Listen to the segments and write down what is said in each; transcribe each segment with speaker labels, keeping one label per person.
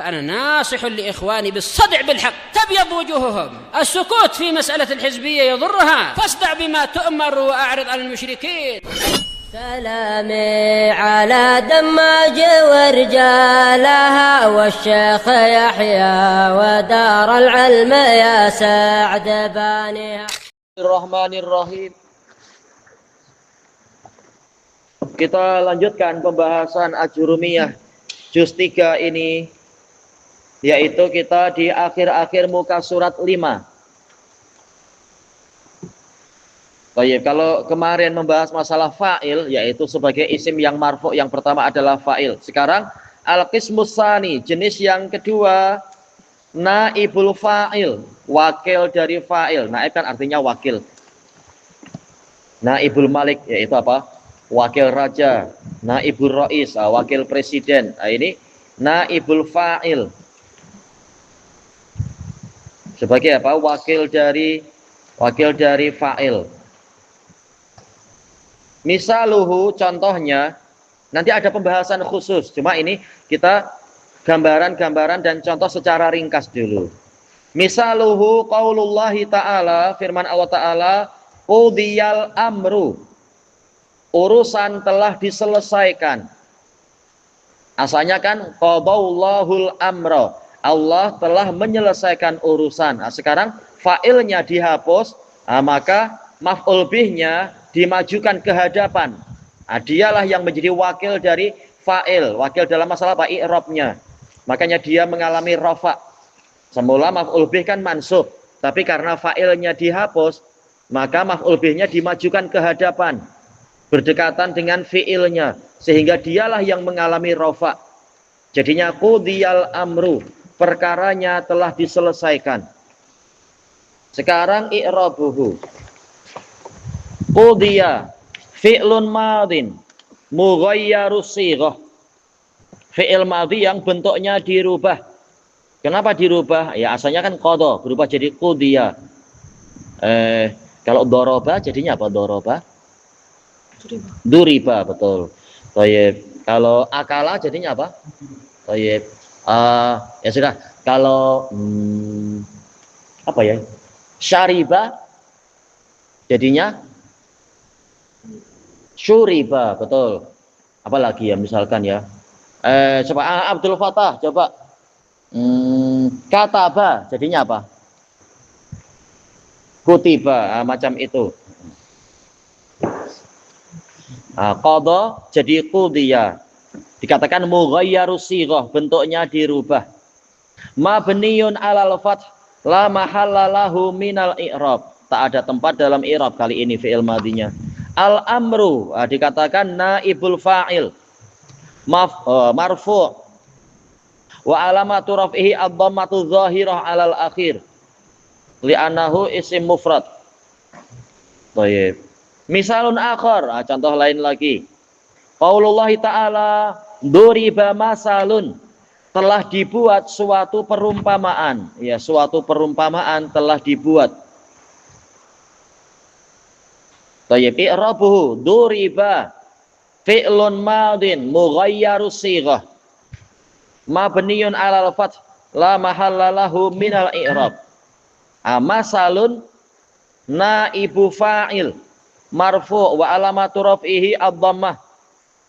Speaker 1: فأنا ناصح لإخواني بالصدع بالحق تبيض وجوههم. السكوت في مسألة الحزبية يضرها، فاصدع بما تؤمر وأعرض عن المشركين.
Speaker 2: سلامي على دماج ورجالها والشيخ يحيى ودار العلم يا سعد بانيها.
Speaker 3: Bismillahirrahmanirrahim. Kita lanjutkan pembahasan Ajurumiyah juz 3 ini, yaitu kita di akhir-akhir muka surat 5. Baik, kalau kemarin membahas masalah fa'il, yaitu sebagai isim yang marfu, yang pertama adalah fa'il. Sekarang al-qismus tsani, jenis yang kedua, naibul fa'il, wakil dari fa'il. Naib kan artinya wakil. Naibul malik, yaitu apa? Wakil raja. Naibul rais, wakil presiden. Nah, ini naibul fa'il. Sebagai apa? Wakil dari fa'il. Misaluhu, contohnya, nanti ada pembahasan khusus. Cuma ini kita gambaran-gambaran dan contoh secara ringkas dulu. Misaluhu qaulullahi ta'ala, firman Allah Ta'ala, qudiyal amru, urusan telah diselesaikan. Asalnya kan qadaullahul amra, Allah telah menyelesaikan urusan. Nah, sekarang fa'ilnya dihapus, maka maf'ul bihnya dimajukan ke hadapan. Nah, dialah yang menjadi wakil dari fa'il, wakil dalam masalah apa? I'rabnya. Makanya dia mengalami rafa. Semula maf'ul bih kan mansub, tapi karena fa'ilnya dihapus, maka maf'ul bihnya dimajukan ke hadapan, berdekatan dengan fi'ilnya, sehingga dialah yang mengalami rafa. Jadinya qudiyal amru, perkaranya telah diselesaikan. Sekarang i'rabuhu. Qudiya fi'lun madin mughayyarus shighah. Fi'il madhi yang bentuknya dirubah. Kenapa dirubah? Ya asalnya kan qadha, berubah jadi qudiya. Kalau doroba jadinya apa? Doroba? Duriba, betul. Baik. Kalau akala jadinya apa? Baik. Ya sudah. Kalau apa ya? Syariba jadinya syuriba, betul. Apalagi ya misalkan ya. Coba Abdul Fatah, coba. Kataba jadinya apa? Kutiba, macam itu. Qadha jadi qudiya. Dikatakan mughayyarus shighah, bentuknya dirubah. Mabniyun 'alal fath la mahalla lahu minal i'rab. Tak ada tempat dalam i'rab kali ini fi'il madhinya. Al-amru dikatakan naibul fa'il, marfu', wa alamatu raf'ihi ad-dhammatu dhahirah 'alal akhir li'annahu isim mufrad. Baik. Misalun akhar, contoh lain lagi. Qaulullahi ta'ala, duriba masalun, telah dibuat suatu perumpamaan. Ya, suatu perumpamaan telah dibuat. Tayyib, i'rabuhu duriba fi'lun madin mughayyarus shighah mabniyun 'alal fath la mahalla lahu minal i'rab. Masalun naibu fa'il marfu' wa alamatu raf'ihi ad-dhammah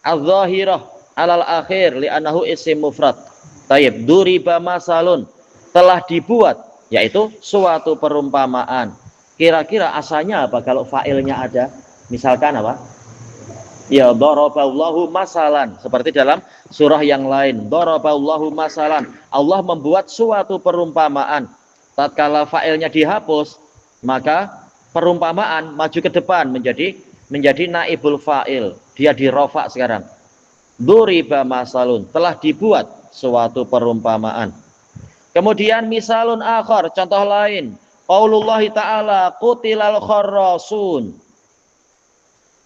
Speaker 3: adz-dhahirah 'alal akhir li'annahu isim mufrad. Tayyib, duriba masalun, telah dibuat, yaitu suatu perumpamaan. Kira-kira asalnya apa kalau fa'ilnya ada? Misalkan apa? Ya, daraballahu masalan. Seperti dalam surah yang lain. Daraballahu masalan. Allah membuat suatu perumpamaan. Tatkala fa'ilnya dihapus, maka perumpamaan maju ke depan menjadi naibul fa'il. Dia dirofa sekarang. Duriba masalun. Telah dibuat suatu perumpamaan. Kemudian misalun akhar, contoh lain. Qaulullahi ta'ala qutilal kharrasun,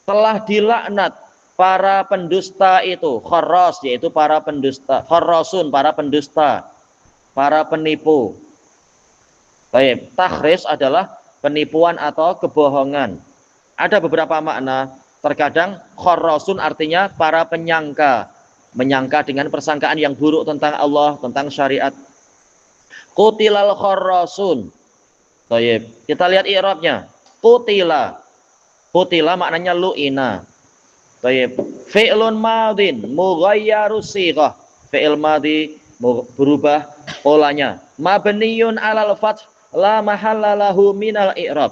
Speaker 3: telah dilaknat para pendusta itu. Kharras yaitu para pendusta, kharrasun para pendusta, para penipu. Baik, takhris adalah penipuan atau kebohongan. Ada beberapa makna. Terkadang kharrasun artinya para penyangka, menyangka dengan persangkaan yang buruk tentang Allah, tentang syariat. Qutilal kharrasun. Baik, kita lihat i'rabnya. Qutila. Qutila maknanya lu'ina. Baik, fi'lun madin mughayyarus sighah. Fi'il madhi berubah polanya. Mabniyun 'alal fath la mahalla lahu minal i'rab.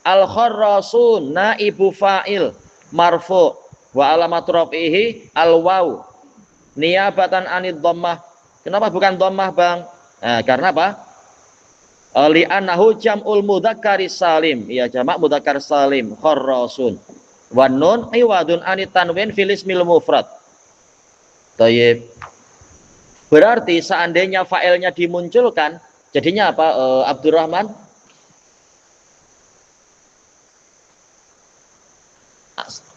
Speaker 3: Al kharrasun naibu fa'il marfu wa alamat raf'ihi al waw niyabatan anid dhammah. Kenapa bukan dhammah, Bang? Nah, karena apa? Li'annahu jam'ul mudzakkari salim. Ya, jamak mudzakkar salim, kharrasun. Wan nun iwadun anit tanwin fil ismil mufrad. Thayyib. Berarti seandainya fa'ilnya dimunculkan, jadinya apa, Abdurrahman?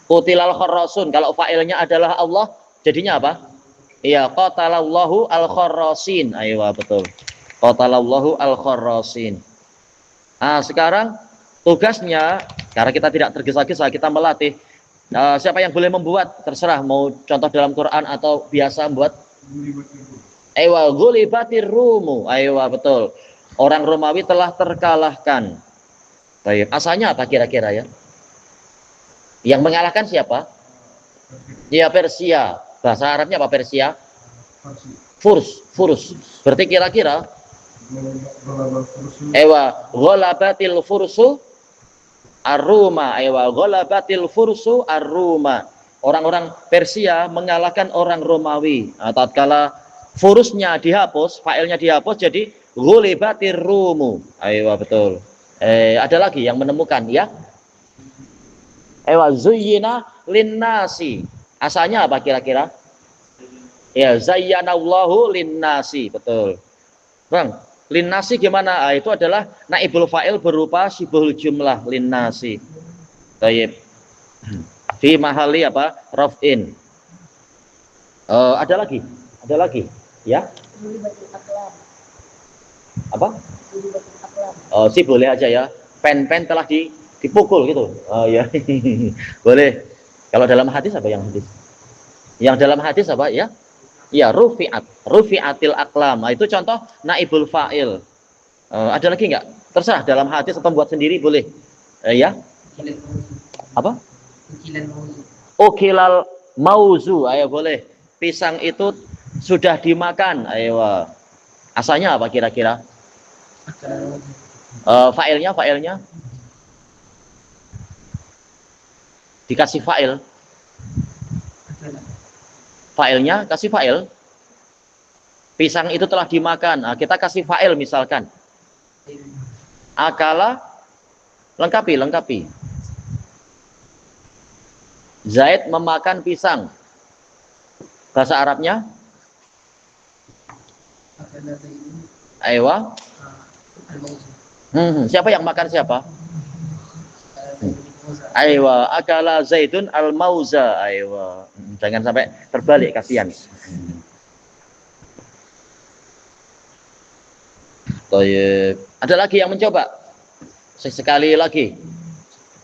Speaker 3: Qutilal kharrasun. Kalau fa'ilnya adalah Allah, jadinya apa? Iya, qatalallahu al-kharrasin. Ayo, betul. Qatalallahu al-kharrasin. Nah, sekarang tugasnya, karena kita tidak tergesa-gesa, kita melatih. Siapa yang boleh membuat? Terserah, mau contoh dalam Quran atau biasa membuat. Ayo, ghulibatir rumu. Ayo, betul. Orang Romawi telah terkalahkan. Baik. Asalnya apa kira-kira ya? Yang mengalahkan siapa? Ya, Persia. Bahasa Arabnya apa Persia? Furs. Berarti kira-kira ghalabatil fursu ar-Ruma. Ghalabatil fursu ar-Ruma. Orang-orang Persia mengalahkan orang Romawi. Nah, tatkala furusnya dihapus, failnya dihapus, jadi ghulibatir rumu. Ayo, betul. Ada lagi yang menemukan ya? Zuyyina linnasi. Asalnya apa kira-kira? Ya, zayyanallahu linnasi, betul. Bang, linnasi gimana? Itu adalah naibul fa'il berupa syibhul jumlah linnasi. Baik. Fi mahali apa? Raf'in. Ada lagi, ya? Apa? Sih boleh aja ya. Pen telah dipukul gitu. Oh ya. Boleh. Kalau dalam hadis apa yang hadis? Yang dalam hadis apa ya? Ya, rufi'atil aqlam. Nah, itu contoh naibul fa'il. Ada lagi enggak? Terserah dalam hadis atau buat sendiri boleh. Ya. Apa? Ukilal mauzu. Ayo boleh. Pisang itu sudah dimakan. Ayo. Asalnya apa kira-kira? Fa'ilnya dikasih fa'il. Fa'ilnya kasih fa'il. Pisang itu telah dimakan. Nah, kita kasih fa'il misalkan. Akala, lengkapi. Zaid memakan pisang. Bahasa Arabnya? Aywa. Siapa yang makan siapa? Aywa, akala Zaidun al-mauza. Aywa. Jangan sampai terbalik, kasihan. Ada lagi yang mencoba? Sekali lagi.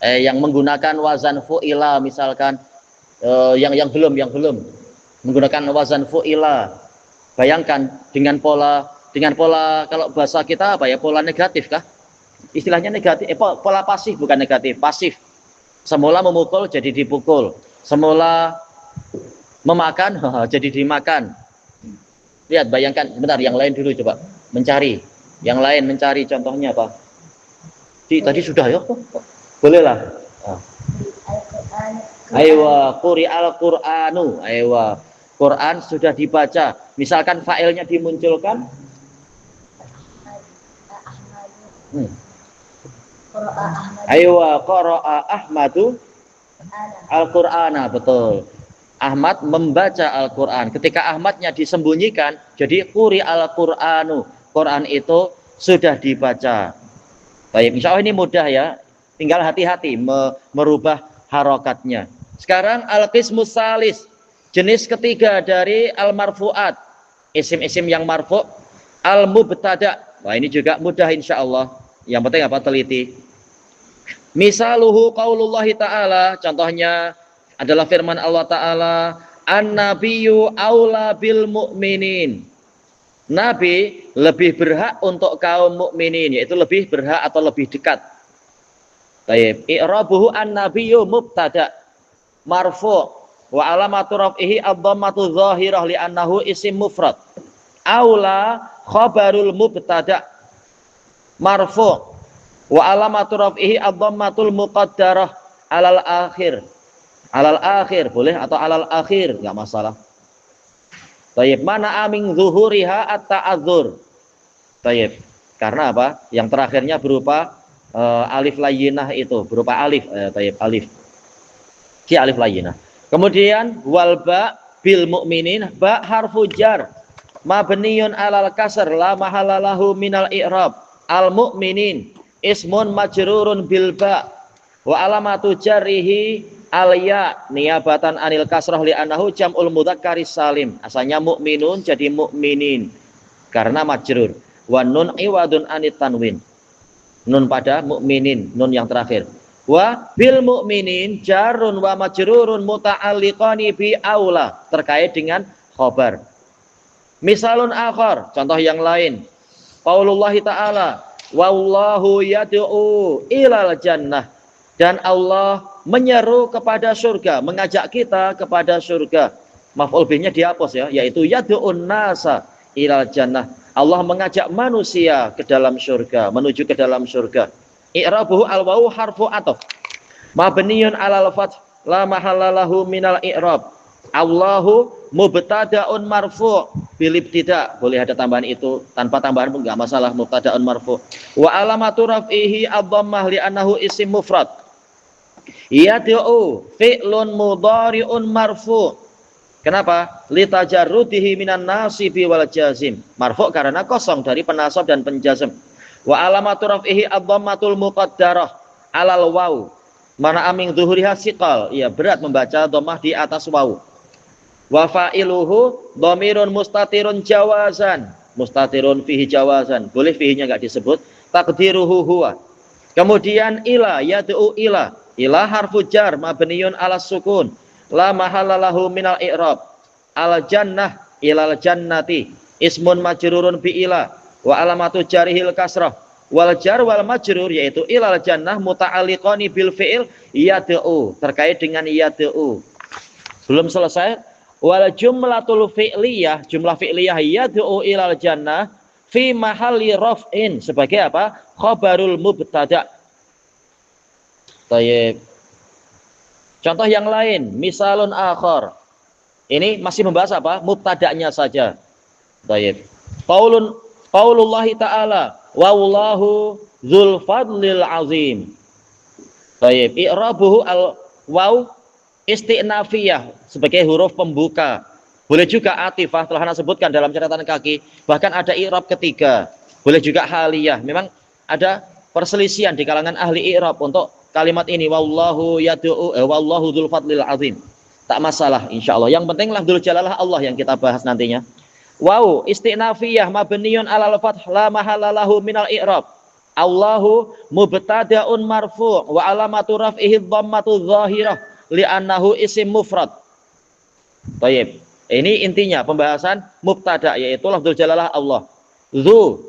Speaker 3: Yang menggunakan wazan fu'ila misalkan. Yang belum menggunakan wazan fu'ila. Bayangkan dengan pola kalau bahasa kita apa ya? Pola negatif kah? Istilahnya negatif, pola pasif bukan negatif, pasif. Semula memukul jadi dipukul. Semula memakan jadi dimakan. Lihat, bayangkan, sebentar, yang lain dulu coba mencari. Yang lain mencari contohnya apa? Tadi sudah ya? Bolehlah. Aywa, quri'al Qur'anu. Aywa, Quran sudah dibaca. Misalkan fa'ilnya dimunculkan. Aywa, qara'a Ahmadu Al-Qur'ana, betul. Ahmad membaca Al-Qur'an. Ketika Ahmadnya disembunyikan, jadi quri Al-Qur'anu. Quran itu sudah dibaca. Baik, insya Allah ini mudah ya. Tinggal hati-hati merubah harokatnya. Sekarang al-qismus salis, jenis ketiga dari al-marfu'at. Isim-isim yang marfu', al-mubtada'. Wah, ini juga mudah insya Allah. Yang penting apa? Teliti. Misaluhu qaulullahi ta'ala, contohnya adalah firman Allah Ta'ala, an-nabiyyu aula bil mu'minin. Nabi lebih berhak untuk kaum mukminin, yaitu lebih berhak atau lebih dekat. Baik, i'rabuhu an-nabiyyu mubtada marfu' wa alamatu raf'ihi ad-dhammatu dhahirah li'annahu isim mufrad. Aula khabarul mubtada marfu' wa alamatu raf'ihi ad-dhammatul muqaddarah alal akhir. Alal akhir boleh atau alal akhir enggak masalah. Tayyib, mana amin zuhuriha at-ta'adzur. Tayyib. Karena apa? Yang terakhirnya berupa alif layyinah itu, berupa alif. Tayyib, alif. Ki alif layyinah. Kemudian wal ba bil mu'minin, ba harfu jar mabniyun alal kasr la mahalalahu minal i'rab. Al mu'minin ismun majrurun bil ba wa alamatu jarrihi al-ya niyabatan anil kasrah li'annahu jam'ul mudzakkaris salim. Asalnya mukminun jadi mukminin karena majrur. Wa nun iwadun anit tanwin. Nun pada mukminin, nun yang terakhir. Wa bil mukminin jarun wa majrurun muta'alliqani bi aula, terkait dengan khabar. Misalun akhar, contoh yang lain. Qaulullah ta'ala, wallahu yad'u ilal jannah. Dan Allah menyeru kepada surga, mengajak kita kepada surga. Maf'ul bihnya dihapus ya, yaitu yad'un nasa ilal jannah. Allah mengajak manusia ke dalam surga, menuju ke dalam surga. I'rabuhu al-wawu harfu ataf mabniyun 'alal fath la mahallalahu minal i'rab. Allahu mubtada'un marfu' bil ibtida'. Boleh ada tambahan itu, tanpa tambahan pun enggak masalah, mubtada'un marfu'. Wa alamatu raf'ihi ad-dhammah li'annahu isim mufrad. Yad'u fi'lun mudhari'un marfu'. Kenapa? Litajarrudihi minan nasibi wal jazim. Marfu' karena kosong dari penasab dan penjazm. Wa alamatu raf'ihi ad-dhammatul muqaddarah 'alal waw. Mana amin zuhuriha siqal. Ya, berat membaca dhammah di atas waw. Wa fa'iluhu dhamirun mustatirun jawazan. Mustatirun fihi jawazan. Boleh fihinya enggak disebut. Taqdiruhu huwa. Kemudian ila, yad'u ila. Ila harfu jar mabniyun ala sukun la mahallalahu minal i'rab. Al jannah ilal jannati ismun majrurun bi ila wa alamatu jarihil kasrah wal jar wal majrur yaitu ilal jannah muta'alliqani bil fi'il yad'u, terkait dengan yad'u. Belum selesai. Wal jumlatul fi'liyah, jumlah fi'liyah yad'u ilal jannah fi mahalli raf'in sebagai apa? Khabarul mubtada'. Tayyib. Contoh yang lain, misalun akhar. Ini masih membahas apa? Mubtada'nya saja. Tayyib. Qaulullah ta'ala, wallahu dzul fadlil azim. Tayyib. I'rabuhu al-waw isti'nafiyah sebagai huruf pembuka. Boleh juga atifah, telah Anda sebutkan dalam catatan kaki. Bahkan ada i'rab ketiga. Boleh juga haliyah. Memang ada perselisihan di kalangan ahli i'rab untuk kalimat ini, wallahu yad'u wallahu dzul fadlil azim. Tak masalah insyaallah. Yang penting lafdzul jalalah Allah yang kita bahas nantinya. Wow, istinafiyah mabniyun 'alal fath la mahallalahu minal i'rab. Allahu mubtada'un marfu' wa alamatu raf'ihi dhammatu dhahirah li'annahu isim mufrad. Baik. Ini intinya pembahasan mubtada, yaitu lafdzul jalalah Allah. Dzu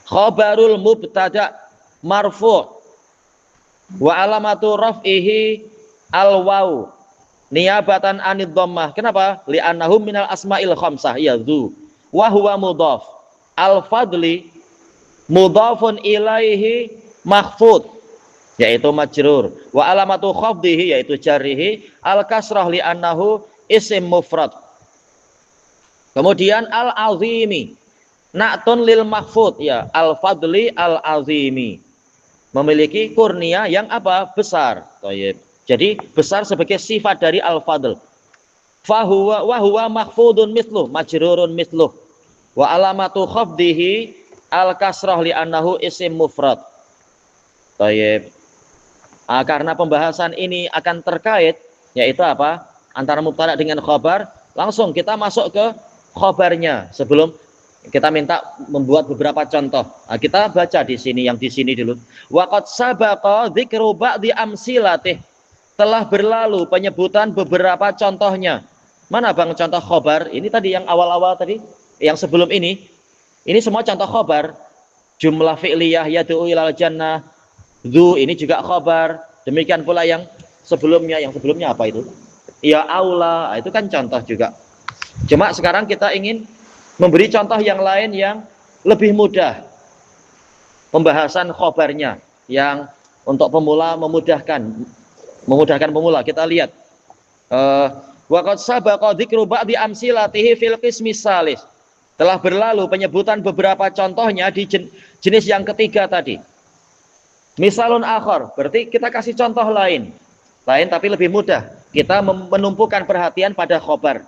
Speaker 3: khabarul mubtada marfu' wa alamatu raf'ihi al-waw niyabatan anid dhammah. Kenapa? Li'annahu minal asma'il khamsah. Ya, dzu wa huwa mudhaf. Al-fadli mudhafun ilaihi makhfud, yaitu majrur. Wa alamatu khafdihi yaitu jarrihi al-kasrah li'annahu isim mufrad. Kemudian al-azimi na'tun lil makhfud, ya, al-fadli al-azimi, memiliki kurnia yang apa? Besar. Tayyib. Jadi besar sebagai sifat dari al-fadl. Fahuwa wa huwa makhfudun mithluh majrurun mithluh wa alamatu khafdihi al-kasrah li'annahu isim mufrad. Tayyib. Karena pembahasan ini akan terkait, yaitu apa? Antara mubtada dengan khabar, langsung kita masuk ke khabarnya sebelum kita minta membuat beberapa contoh. Kita baca di sini, yang di sini dulu. Waqad sabaqa dzikru ba'di amsilatih. Telah berlalu penyebutan beberapa contohnya. Mana Bang contoh khobar? Ini tadi yang awal-awal tadi, yang sebelum ini. Ini semua contoh khobar. Jumlah fi'liyah yad'u ilal jannah. Dzu ini juga khobar. Demikian pula yang sebelumnya. Yang sebelumnya apa itu? Ya aula, itu kan contoh juga. Cuma sekarang kita ingin memberi contoh yang lain yang lebih mudah. Pembahasan khobarnya yang untuk pemula memudahkan pemula. Kita lihat. Wa qad sabaqa dzikru ba'di amsilatihi fil qismis salis. Telah berlalu penyebutan beberapa contohnya di jenis yang ketiga tadi. Misalun akhar, berarti kita kasih contoh lain tapi lebih mudah. Kita menumpukan perhatian pada khobar.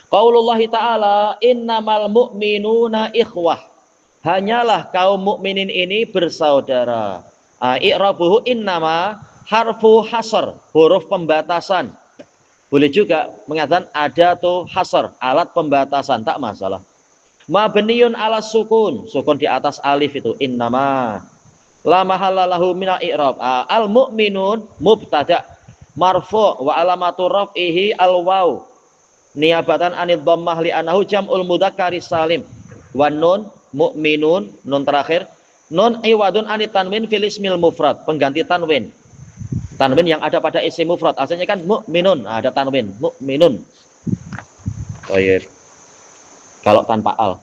Speaker 3: Qaulullahi ta'ala innamal mu'minuna ikhwah. Hanyalah kaum mukminin ini bersaudara. I'rabuhu innama harfu hasr, huruf pembatasan. Boleh juga mengatakan ada tuh hasr, alat pembatasan, tak masalah. Mabniyun ala sukun, sukun di atas alif itu innama. La mahalla lahu minal i'rab. Al mu'minun mubtada marfu' wa alamatu raf'ihi al waw. Niabatan anid dhammah li annahu jam'ul mudzakkari salim. Wan nun mu'minun, nun terakhir. Nun iwadun anit tanwin fil ismil mufrad, pengganti tanwin. Tanwin yang ada pada isim mufrad, asalnya kan mu'minun, ada tanwin, mu'minun. Baik. Kalau tanpa al.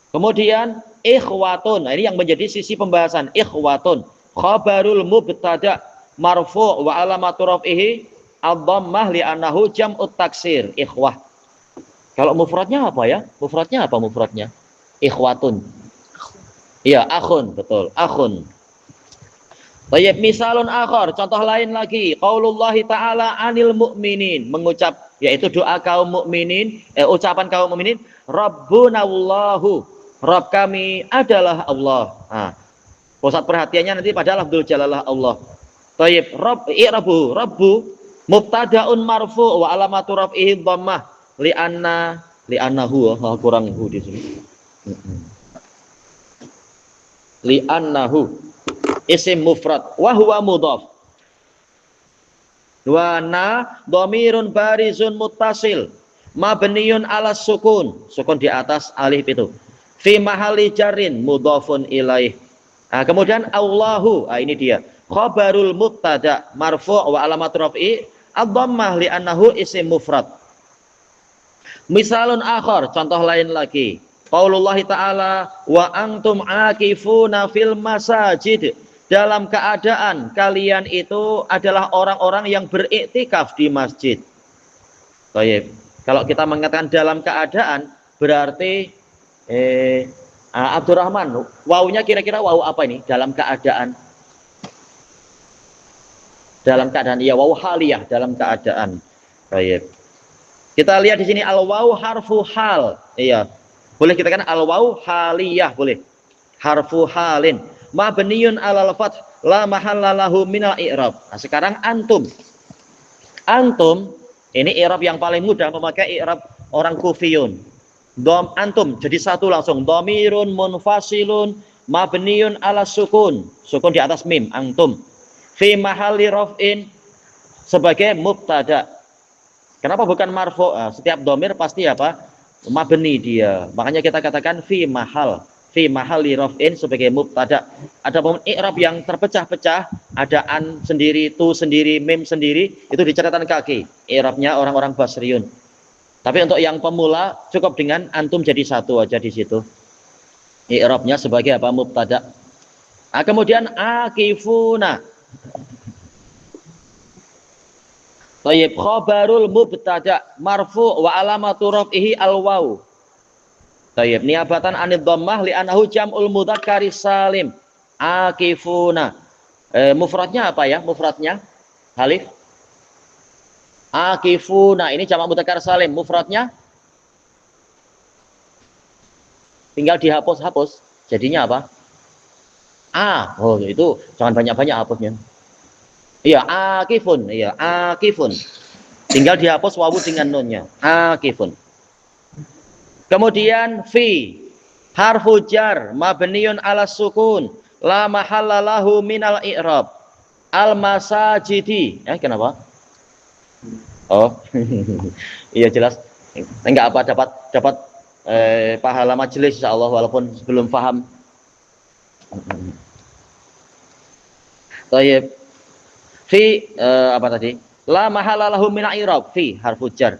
Speaker 3: Kemudian ikhwatun, nah ini yang menjadi sisi pembahasan. Ikhwatun, khabarul mubtada marfu' wa alamatu raf'ihi ad-dhammah li annahu jam'ut taksir. Ikhwah. Kalau mufradnya apa ya? Mufradnya apa mufradnya? Ikhwatun. Iya, akhun, betul, akhun. Baik, misalun akhar, contoh lain lagi. Qaulullahi ta'ala anil mu'minin, mengucap, yaitu doa kaum mukminin, ucapan kaum mukminin, Rabbunallahu, Rabb kami adalah Allah. Nah, pusat perhatiannya nanti pada lafdzul jalalah Allah. Baik, Rabb, i'rabu, Rabbu, mubtada'un marfu' wa alamatu raf'ihi dhammah li'annahu, kurang hu di sini. Li'annahu isim mufrad wa huwa mudhaf. Wa na dhamirun barizun muttasil mabniyun ala sukun, sukun di atas alif itu. Fi mahalli jarrin mudhafun ilaih. Nah, kemudian Allahu, ini dia. Khabarul mubtada marfu' wa alamatu raf'i ad-dhammah li annahu isim mufrad. Misalun akhar, contoh lain lagi. Qaulullahi ta'ala wa antum akifuna fil masajid. Dalam keadaan kalian itu adalah orang-orang yang beriktikaf di masjid. Baik. Kalau kita mengatakan dalam keadaan berarti Abdurrahman, wawunya kira-kira wawu apa ini? Dalam keadaan. Dalam keadaan, ya wawu haliyah, dalam keadaan. Baik. Kita lihat di sini al-wawu harfu hal. Iya. Boleh kita kan al-wawu haliyah, boleh. Harfu halin. Mabniyun alal fath la mahalla lahu minal i'rab. Nah, sekarang antum. Antum ini i'rab yang paling mudah memakai i'rab orang Kufiyun. Dom antum jadi satu langsung. Dhamirun munfasilun mabniyun ala sukun. Sukun di atas mim, antum. Fi mahalli raf'in sebagai mubtada. Kenapa bukan marfu'? Setiap dhamir pasti apa? Mabni dia. Makanya kita katakan fi mahalli raf'in sebagai mubtada. Ada i'rab yang terpecah-pecah, ada an sendiri, tu sendiri, mim sendiri, itu di catatan kaki. I'rabnya orang-orang Basriyun. Tapi untuk yang pemula cukup dengan antum jadi satu aja di situ. I'rabnya sebagai apa? Mubtada. Nah, kemudian akifuna. Thayyib, khabarul mubtada marfu' wa alamatu raf'ihi al-waw. Tayyib, niabatan anid dhammah li annahu jam'ul mudzakkari salim. Akifuna. Mufradnya apa ya? Mufradnya Halif. Akifuna ini jamak mudzakkar salim. Mufradnya tinggal dihapus-hapus. Jadinya apa? Oh, itu jangan banyak-banyak hapusnya. Iya, akifun. Iya, akifun. Tinggal dihapus wawu dengan nunnya. Akifun. Kemudian fi harfu jar mabniyun ala sukun la mahalla lahu minal i'rab al masajidi. Kenapa? Oh, iya jelas. Enggak apa, dapat pahala majelis insyaallah walaupun belum paham. Thayyib. Fi apa tadi? La mahala lahu min i'rab fi harfu jar.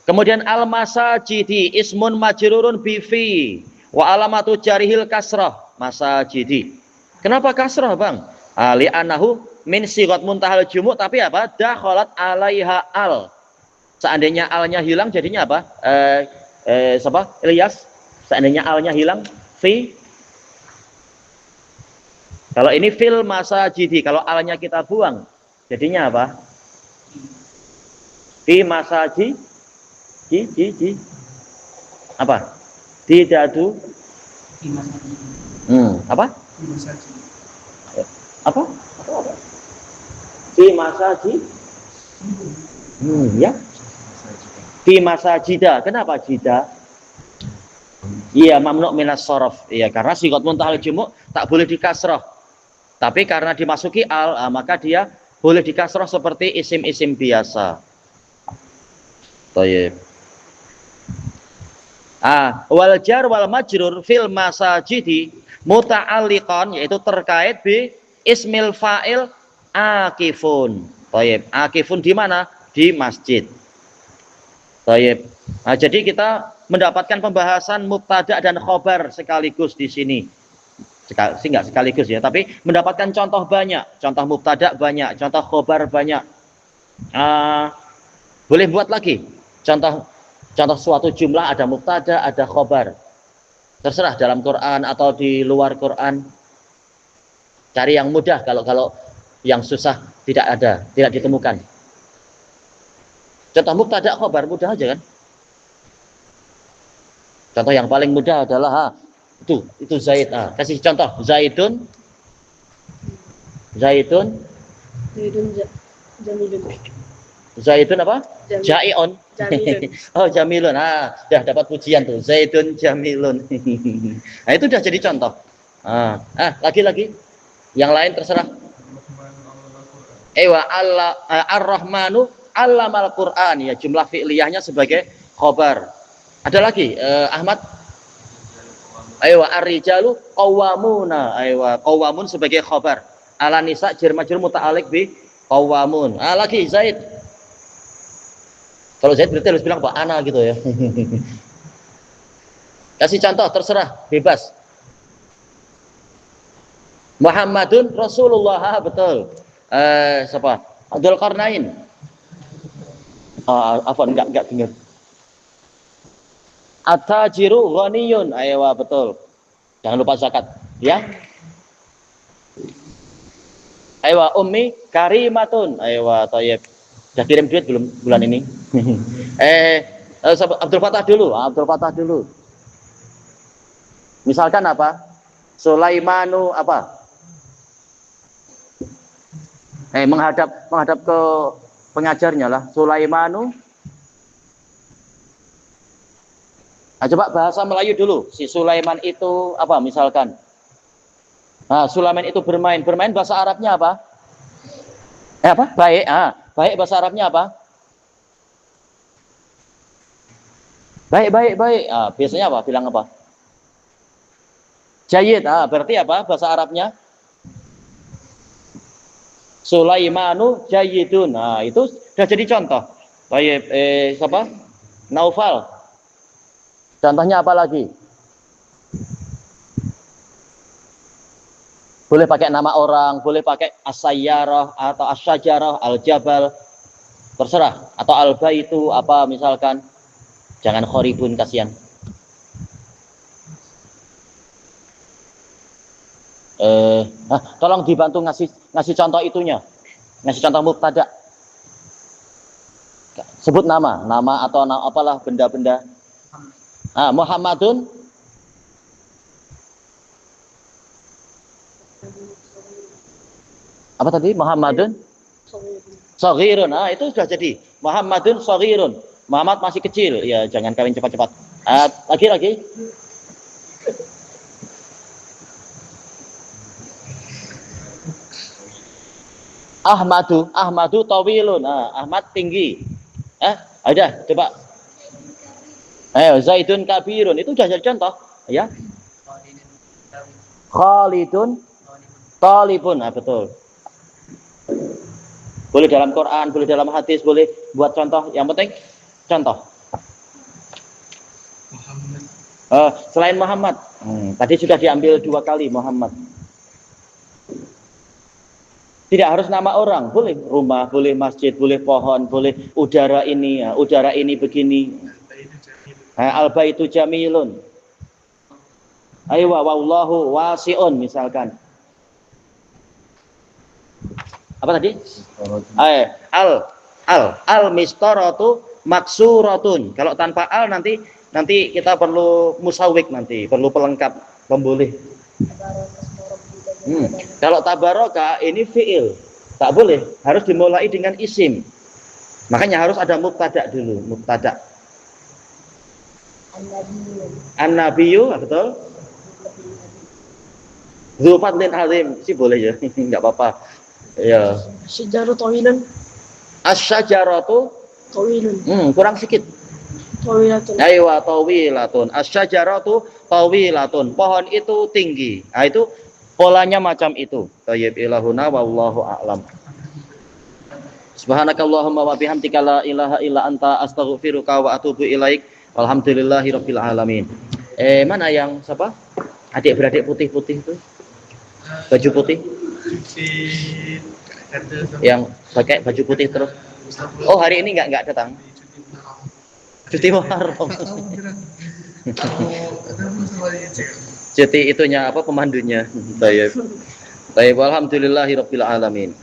Speaker 3: Kemudian al masajidi ismun majrurun bi fi wa alamatu jarihil kasrah masajidi. Kenapa kasrah, Bang? Ali anahu min sigat muntahal jumu' tapi apa? Dakhalat alaiha al. Seandainya alnya hilang jadinya apa? Siapa? Ilyas. Seandainya alnya hilang fi. Kalau ini fil masajidi, kalau alnya kita buang jadinya apa? Fi masaji apa? Didadu apa? Apa? Fi masaji ya. Fi masajida. Kenapa jida? Iya, mamnu minas shorof. Iya, karena sigot muntahal jumu' tak boleh dikasroh. Tapi karena dimasuki al, maka dia boleh dikasroh seperti isim-isim biasa. Thayyib. Wal jar wal majrur fil masajidi muta'alliqan, yaitu terkait bi ismil fa'il akifun. Thayyib. Akifun di mana? Di masjid. Thayyib. Jadi kita mendapatkan pembahasan mubtada dan khobar sekaligus di sini. Enggak sekaligus ya, tapi mendapatkan contoh banyak, contoh mubtada banyak, contoh khobar banyak. Boleh buat lagi contoh suatu jumlah ada mubtada, ada khobar. Terserah dalam Quran atau di luar Quran. Cari yang mudah, kalau yang susah tidak ada, tidak ditemukan. Contoh mubtada khobar mudah aja kan? Contoh yang paling mudah adalah itu Zaid. Kasih contoh Zaidun
Speaker 2: Jamilun.
Speaker 3: Zaidun apa? Jai'un.
Speaker 2: Jamilun.
Speaker 3: Oh, Jamilun. Sudah dapat pujian tuh. Zaidun Jamilun. Nah, itu sudah jadi contoh. Lagi. Yang lain terserah. Allah Ar-Rahmanu 'allamal Qur'an, ya, jumlah fi'liyahnya sebagai khobar. Ada lagi Ahmad? Ar-rijalu qawwamuna. Qawwamun sebagai khobar. Ala nisa jar majrur muta'alliq bi qawwamun. Lagi Zaid. Kalau Zaid berarti harus bilang Pak Ana gitu ya. Kasih contoh terserah, bebas. Muhammadun Rasulullah, betul. Siapa? Abdul Qarnain. Afwan, enggak dengar. At-tajiru ghaniyun. Betul. Jangan lupa zakat, ya. Ummi karimatun. Thayyib. Sudah kirim duit belum bulan ini? Abdul Fattah dulu. Misalkan apa? Sulaimanu apa? Menghadap ke pengajarnya lah. Sulaimanu. Coba bahasa Melayu dulu. Si Sulaiman itu apa misalkan? Sulaiman itu bermain. Bermain bahasa Arabnya apa? Baik. Baik bahasa Arabnya apa? Baik. Biasanya apa? Bilang apa? Jayyid. Berarti apa bahasa Arabnya? Sulaimanu jayyidun. Itu sudah jadi contoh. Baik. Siapa? Naufal. Contohnya apa lagi? Boleh pakai nama orang, boleh pakai as-sayyarah atau as-syajarah, al-jabal, terserah. Atau al-baitu apa misalkan. Jangan khoribun, kasihan. Tolong dibantu ngasih contoh itunya. Ngasih contoh mubtada. Sebut nama atau apalah benda-benda. Muhammadun apa tadi? Muhammadun shaghirun. Itu sudah jadi. Muhammadun shaghirun. Muhammad masih kecil. Ya, jangan kawin cepat-cepat. Lagi. Ahmadu tawilun. Ahmad tinggi. Ada, coba. Ayo, Zaidun kabirun itu sudah jadi contoh, ya. Khalidun talibun, betul. Boleh dalam Quran, boleh dalam hadis, boleh buat contoh. Yang penting contoh. Selain Muhammad, tadi sudah diambil 2 kali Muhammad. Tidak harus nama orang, boleh rumah, boleh masjid, boleh pohon, boleh udara ini, udara ini begini. Al-baitu jamilun. Ayo wallahu wasi'un misalkan. Apa tadi? Al-mistaratu maksuratun. Kalau tanpa al nanti kita perlu musawwik, nanti perlu pelengkap pemboleh. Kalau tabaraka ini fi'il, tak boleh, harus dimulai dengan isim. Makanya harus ada mubtada dulu, mubtada. An-nabiyyu, betul? Dzu fadlin azim, sih boleh ya, enggak apa-apa. Ya.
Speaker 4: Syajaratu tawilan.
Speaker 3: Asy-syajaratu
Speaker 4: Tawilan.
Speaker 3: Kurang sedikit.
Speaker 4: Tawilatun.
Speaker 3: Aywa tawilatun. Asy-syajaratu tawilatun. Pohon itu tinggi. Nah, itu polanya macam itu. Thayyib ilahuna wallahu a'lam. Subhanakallahumma wa bihamdika la ilaha illa anta astaghfiruka wa atubu ilaik. Walhamdulillahirabbil alamin. Mana yang siapa? Adik-beradik putih-putih itu? Baju putih? Yang pakai baju putih terus. Oh, hari ini enggak datang. Cuti Muharram. Cuti itunya apa, pemandunya. Baik. Alhamdulillahirabbil alamin.